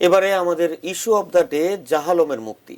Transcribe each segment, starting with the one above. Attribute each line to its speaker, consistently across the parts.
Speaker 1: এবারে আমাদের issue of the day জাহালমের মুক্তি।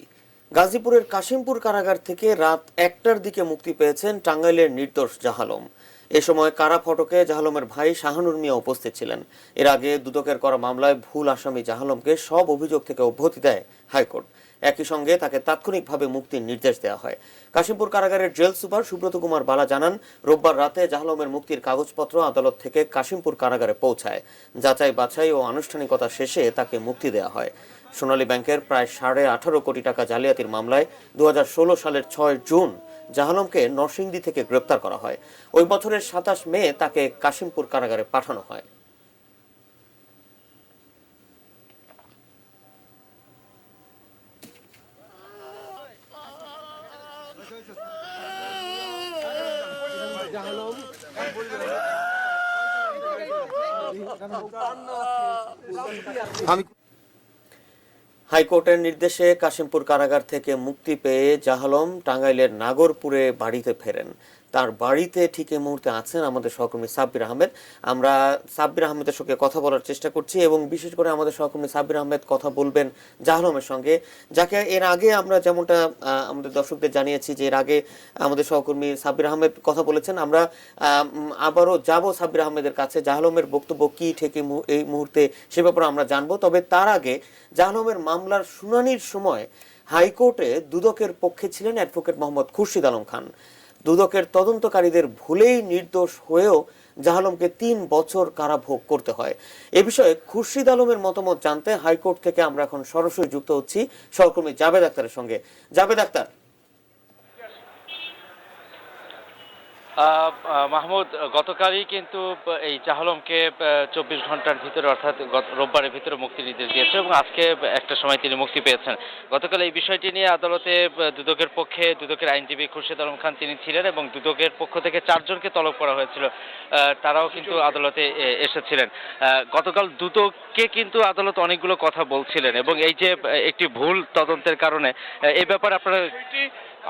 Speaker 1: গাজীপুরের কাশিমপুর কারাগার থেকে রাত 1টার দিকে মুক্তি পেয়েছেন টাঙ্গাইলের নির্দোষ জাহালম। এ সময় কারা ফটকে জাহালমের ভাই শাহানুর মিয়া উপস্থিত ছিলেন। এর আগে দুদকের করা মামলায় ভুল আসামি জাহালমকে সব অভিযোগ থেকে অব্যাহতি দেয় হাইকোর্ট। একই সঙ্গে তাকে তাৎক্ষণিকভাবে মুক্তির নির্দেশ দেওয়া হয়। কাশিমপুর কারাগারের জেল সুপার সুব্রত কুমার বালা জানান, রোববার রাতে জাহালমের মুক্তির কাগজপত্র আদালত থেকে কাশিমপুর কারাগারে পৌঁছায়। যাচাই বাছাই ও আনুষ্ঠানিকতা শেষে তাকে মুক্তি দেওয়া হয়। সোনালী ব্যাংকের প্রায় 18.5 কোটি টাকা জালিয়াতির মামলায় 2016 সালের 6 জুন জাহালমকে নরসিংদী থেকে গ্রেপ্তার করা হয়। ওই বছরের 27 মে তাকে কাশিমপুর কারাগারে পাঠানো হয়। হাইকোর্টের নির্দেশে কাশিমপুর কারাগার থেকে মুক্তি পেয়ে জাহালম টাঙ্গাইলের নাগরপুরে বাড়িতে ফেরেন। তার বাড়িতে ঠিক এই মুহূর্তে আছেন আমাদের সহকর্মী সাব্বির আহমেদ। আমরা সাব্বির আহমেদের সঙ্গে কথা বলার চেষ্টা করছি এবং বিশেষ করে আমাদের সহকর্মী সাব্বির আহমেদ কথা বলবেন জাহালমের সঙ্গে, যাকে এর আগে আমরা যেমনটা আমাদের দর্শকদের জানিয়েছি যে এর আগে আমাদের সহকর্মী সাব্বির আহমেদ কথা বলেছেন। আমরা আবারও যাব সাব্বির আহমেদের কাছে, জাহালমের বক্তব্য কি ঠিক এই মুহূর্তে সে ব্যাপারে আমরা জানবো। তবে তার আগে জাহালমের মামলার শুনানির সময় হাইকোর্টে দুদকের পক্ষে ছিলেন অ্যাডভোকেট মোহাম্মদ খুরশিদ আলম খান। দুদকের তদন্তকারীদের ভুলেই নির্দোষ হয়েও জাহালমকে 3 বছর কারাভোগ করতে হয়। এ বিষয়ে খুরশিদ আলমের মতামত জানতে হাইকোর্ট থেকে আমরা এখন সরাসরি যুক্ত হচ্ছি সহকর্মী জাবেদ আক্তারের সঙ্গে। জাবেদ আক্তার।
Speaker 2: মাহমুদ, গতকালই কিন্তু এই জাহালমকে 24 ঘন্টার ভিতরে অর্থাৎ রোববারের ভিতরে মুক্তির নির্দেশ দিয়েছে এবং আজকে একটা সময় তিনি মুক্তি পেয়েছেন। গতকাল এই বিষয়টি নিয়ে আদালতে দুদকের পক্ষে দুদকের আইনজীবী খুরশিদ আলম খান তিনি ছিলেন এবং দুদকের পক্ষ থেকে 4 জনকে তলব করা হয়েছিল। তারাও কিন্তু আদালতে এসেছিলেন। গতকাল দুদককে কিন্তু আদালত অনেকগুলো কথা বলছিলেন এবং এই যে একটি ভুল তদন্তের কারণে এই ব্যাপারে আপনারা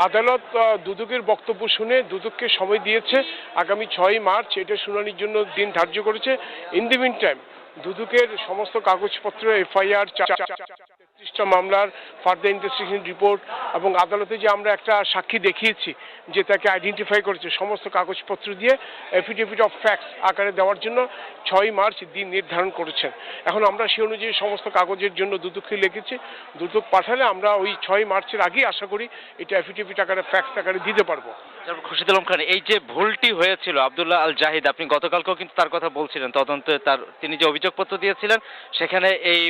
Speaker 3: আদালত দুদকের বক্তব্য শুনে দুদককে সময় দিয়েছে আগামী 6 মার্চ এটা শুনানির জন্য দিন ধার্য করেছে। ইন দি মিন টাইম দুদকের সমস্ত কাগজপত্র, এফআইআর, 33টা মামলার ফার্দার ইনভেস্টিগেশন রিপোর্ট এবং আদালতে যে আমরা একটা সাক্ষী দেখিয়েছি যে তাকে আইডেন্টিফাই করেছে, সমস্ত কাগজপত্র দিয়ে এফিডেভিট অফ ফ্যাক্টস আকারে দেওয়ার জন্য 6 মার্চ দিন নির্ধারণ করেছেন। এখন আমরা সেই অনুযায়ী সমস্ত কাগজের জন্য দুদককে লিখেছি। দুদক পাঠালে আমরা ওই 6 মার্চের আগেই আশা করি এটা এফিডেভিট আকারে, ফ্যাক্টস আকারে দিতে পারবো।
Speaker 2: খুরশিদ আলম খান, এই যে ভুলটি হয়েছিল আব্দুল্লাহ আল জাহিদ, আপনি গতকালকেও কিন্তু তার কথা বলছিলেন, তদন্তে তিনি যে অভিযোগপত্র দিয়েছিলেন সেখানে এই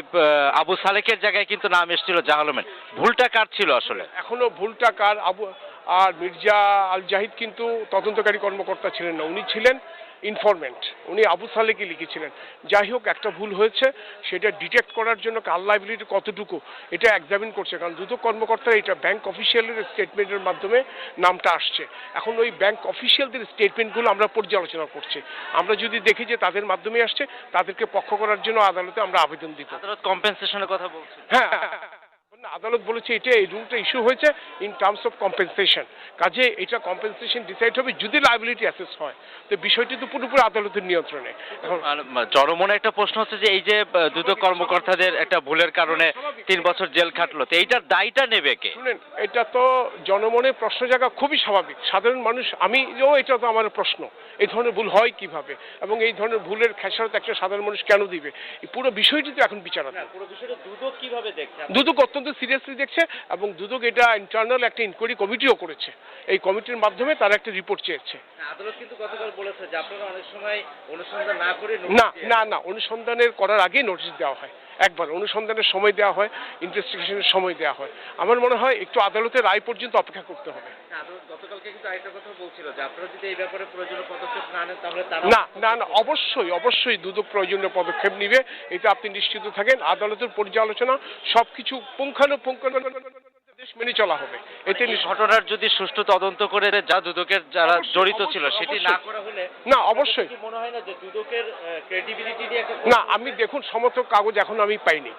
Speaker 2: আবু সালেকের জায়গায় কিন্তু নাম এসেছিল জাহালমের। ভুলটা কার ছিল আসলে?
Speaker 3: এখনো ভুলটা কার? আর মির্জা আল জাহিদ কিন্তু তদন্তকারী কর্মকর্তা ছিলেন না, উনি ছিলেন ইনফরমেন্ট। উনি আবু সালেকে লিখেছিলেন। যাই হোক, একটা ভুল হয়েছে, সেটা ডিটেক্ট করার জন্য কার লাইবিলিটি কতটুকু এটা এক্সামিন করছে, কারণ দুদক কর্মকর্তা এটা ব্যাংক অফিসিয়ালের স্টেটমেন্টের মাধ্যমে নামটা আসছে। এখন ওই ব্যাংক অফিসিয়ালদের স্টেটমেন্টগুলো আমরা পর্যালোচনা করছি। আমরা যদি দেখি যে তাদের মাধ্যমে আসছে, তাদেরকে পক্ষ করার জন্য আদালতে আমরা আবেদন দিব।
Speaker 2: আদালত কম্পেনসেশনের কথা বলছে।
Speaker 3: হ্যাঁ, আদালত বলেছে এটা এই রুলটা ইস্যু হয়েছে ইন টার্মস অফ কম্পেনসেশন। কাজে এটা কম্পেনসেশন ডিসাইড হবে যদি লায়াবিলিটি অ্যাসেস হয়। তো বিষয়টি তো পুরোপুরি আদালতের নিয়ন্ত্রণে। এখন
Speaker 2: জনমনে একটা প্রশ্ন হচ্ছে যে এই যে দুদক কর্মকর্তাদের একটা ভুলের কারণে 3 বছর জেল খাটলো, তো এইটার দায়টা নেবে কে?
Speaker 3: শুনেন, এটা তো জনমনে প্রশ্ন জায়গা খুবই স্বাভাবিক। সাধারণ মানুষ, আমিও এটা তো আমার প্রশ্ন, এই ধরনের ভুল হয় কিভাবে এবং এই ধরনের ভুলের খেসারত একটা সাধারণ মানুষ কেন দিবে? এই পুরো বিষয়টি তো এখন বিচারাধীন।
Speaker 2: পুরো বিষয়টা দুদক কিভাবে দেখছে?
Speaker 3: দুদক অত্যন্ত সিরিয়াসলি দেখছে এবং দুদক এটা ইন্টারনাল একটা ইনকোয়ারি কমিটিও করেছে। এই কমিটির মাধ্যমে তারা একটা রিপোর্ট চেয়েছে।
Speaker 2: আদালত কিন্তু গতকাল বলেছে যে আপনারা অনেক সময় অনুসন্ধান না করে
Speaker 3: না অনুসন্ধানের করার আগে নোটিশ দেওয়া হয়। একবার অনুসন্ধানের সময় দেওয়া হয়, ইনভেস্টিগেশনের সময় দেওয়া হয়। আমার মনে হয় একটু আদালতের রায় পর্যন্ত অপেক্ষা করতে হবে।
Speaker 2: আদালত গতকালকে কিন্তু আরেকটা কথা বলছিল যে আপনারা যদি এই ব্যাপারে প্রয়োজনীয় পদক্ষেপ না নেন তাহলে
Speaker 3: না অবশ্যই দুদক প্রয়োজনীয় পদক্ষেপ নিবে, এটা আপনি নিশ্চিত থাকেন। আদালতের পর্যালোচনা সবকিছু পুঙ্খানুপুঙ্খ মেনে চলা হবে। এতে
Speaker 2: ঘটনার যদি সুষ্ঠু তদন্ত করে যা দুদকের যারা জড়িত ছিল সেটি না করা হলে
Speaker 3: না অবশ্যই
Speaker 2: মনে হয় না যে দুদকের ক্রেডিবিলিটি নিয়ে
Speaker 3: না, আমি দেখুন সমস্ত কাগজ এখন আমি পাইনি।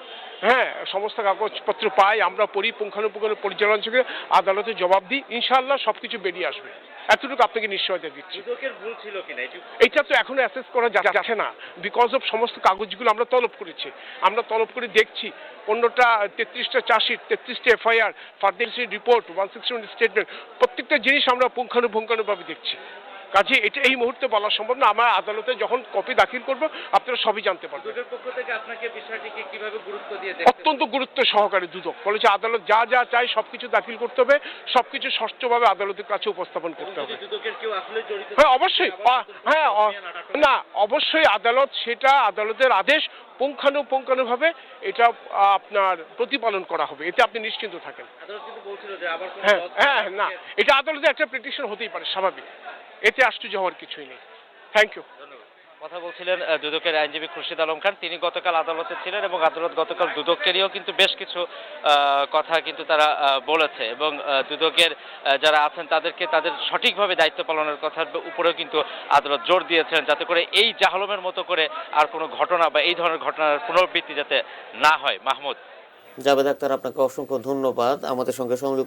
Speaker 3: হ্যাঁ, সমস্ত কাগজপত্র পাই, আমরা পড়ি, পুঙ্খানুপুঙ্খানু পরিচালনা থেকে আদালতে জবাব দিই, ইনশাআল্লাহ সবকিছু বেরিয়ে আসবে, এতটুকু আপনাকে নিশ্চয়তা দিচ্ছি।
Speaker 2: দুদকের ভুল ছিল কিনা
Speaker 3: এটা তো এখনো অ্যাসেস করা যাচ্ছে না, বিকজ অফ সমস্ত কাগজগুলো আমরা তলব করেছি, আমরা তলব করে দেখছি 15টা 33টা চার্জশিট, 33টা এফআইআর, ফার্দার রিপোর্ট, 161 স্টেটমেন্ট, প্রত্যেকটা জিনিস আমরা পুঙ্খানুপুঙ্খানুভাবে দেখছি। কাজে এটা এই মুহূর্তে বলা সম্ভব না, আমরা আদালতে যখন কপি দাখিল করব আপনারা সবই জানতে পারবেন।
Speaker 2: দুদকের পক্ষ থেকে আপনাকে বিষয়টিকে কিভাবে গুরুত্ব দিয়ে
Speaker 3: অত্যন্ত গুরুত্ব সহকারে দুদক বলেছে আদালত যা যা চাই সবকিছু দাখিল করতে হবে, সবকিছু স্পষ্টভাবে আদালতের কাছে উপস্থাপন করতে হবে।
Speaker 2: দুদকের কেউ আসলে জড়িত
Speaker 3: হ্যাঁ অবশ্যই, হ্যাঁ না অবশ্যই আদালত সেটা আদালতের আদেশ পুঙ্খানুপুঙ্খানুভাবে এটা আপনার প্রতিপালন করা হবে, এতে আপনি নিশ্চিন্ত থাকেন।
Speaker 2: আদালত কিন্তু বলছিল যে আবার
Speaker 3: হ্যাঁ হ্যাঁ না, এটা আদালতে একটা পিটিশন হতেই পারে, স্বাভাবিক, এতে আশ্চর্য হওয়ার কিছুই নেই। Thank you.
Speaker 2: কথা বলছিলেন দুদকের আইনজীবী খুরশিদ আলম খান, তিনি গতকাল আদালতে ছিলেন এবং আদালত গতকাল দুদককে নিয়েও কিন্তু বেশ কিছু কথা কিন্তু তারা বলেছে এবং দুদকের যারা আছেন তাদেরকে তাদের সঠিকভাবে দায়িত্ব পালনের কথার উপরেও কিন্তু আদালত জোর দিয়েছেন, যাতে করে এই জাহালমের মতো করে আর কোনো ঘটনা বা এই ধরনের ঘটনার পুনরাবৃত্তি যাতে না হয়। মাহমুদ।
Speaker 1: জাভেদ আখতার, আপনাকে অসংখ্য ধন্যবাদ আমাদের সঙ্গে সংযুক্ত